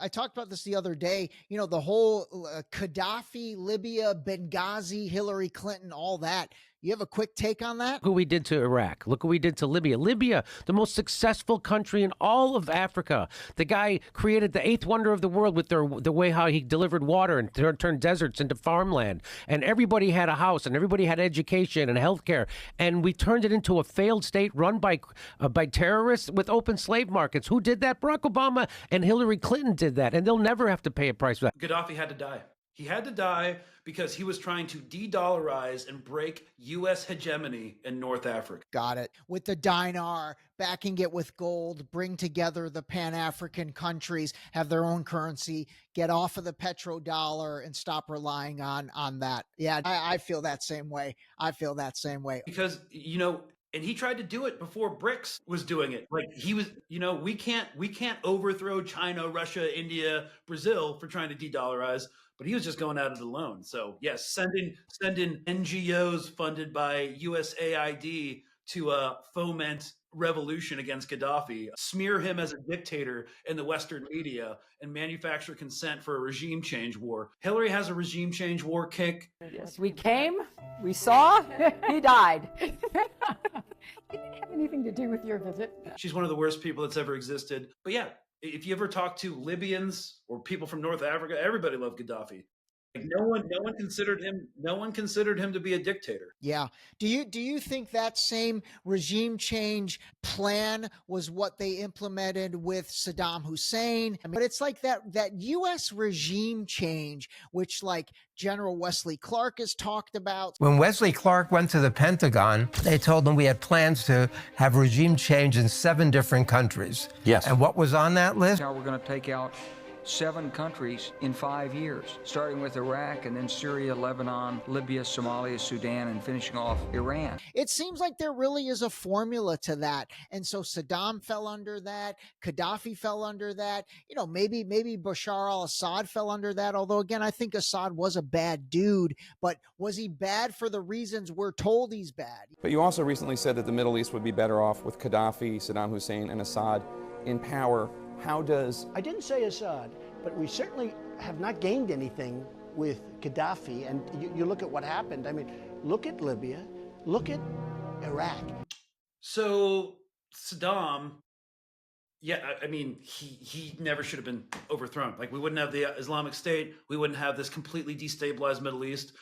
I talked about this the other day. The whole Gaddafi, Libya, Benghazi, Hillary Clinton, all that. You have a quick take on that? Look what we did to Iraq. Look what we did to Libya. Libya, the most successful country in all of Africa. The guy created the eighth wonder of the world with the way how he delivered water and turned deserts into farmland. And everybody had a house and everybody had education and healthcare. And we turned it into a failed state run by terrorists with open slave markets. Who did that? Barack Obama and Hillary Clinton did that. And they'll never have to pay a price for that. Gaddafi had to die. He had to die because he was trying to de-dollarize and break U.S. hegemony in North Africa. Got it. With the dinar, backing it with gold, bring together the Pan-African countries, have their own currency, get off of the petrodollar and stop relying on that. Yeah, I feel that same way. Because, and he tried to do it before BRICS was doing it. Like he was, we can't overthrow China, Russia, India, Brazil for trying to de-dollarize. But he was just going at it alone. So yes, send in NGOs funded by USAID to foment revolution against Gaddafi, smear him as a dictator in the Western media, and manufacture consent for a regime change war. Hillary has a regime change war kick. Yes, we came, we saw, he died. It didn't have anything to do with your visit. She's one of the worst people that's ever existed. But yeah, if you ever talk to Libyans or people from North Africa, everybody loved Gaddafi. Like no one considered him to be a dictator. Yeah. Do you think that same regime change plan was what they implemented with Saddam Hussein? But it's like that US regime change, which like General Wesley Clark has talked about. When Wesley Clark went to the Pentagon, they told him we had plans to have regime change in 7 different countries. Yes. And what was on that list? Now we're going to take out 7 countries in 5 years, starting with Iraq and then Syria, Lebanon, Libya, Somalia, Sudan, and finishing off Iran. It seems like there really is a formula to that. And so Saddam fell under that. Gaddafi fell under that. Maybe Bashar al-Assad fell under that. Although, again, I think Assad was a bad dude. But was he bad for the reasons we're told he's bad? But you also recently said that the Middle East would be better off with Gaddafi, Saddam Hussein, and Assad in power. I didn't say Assad, but we certainly have not gained anything with Gaddafi. And you look at what happened. I mean, look at Libya, look at Iraq. So Saddam, yeah, I mean, he never should have been overthrown. Like we wouldn't have the Islamic State. We wouldn't have this completely destabilized Middle East.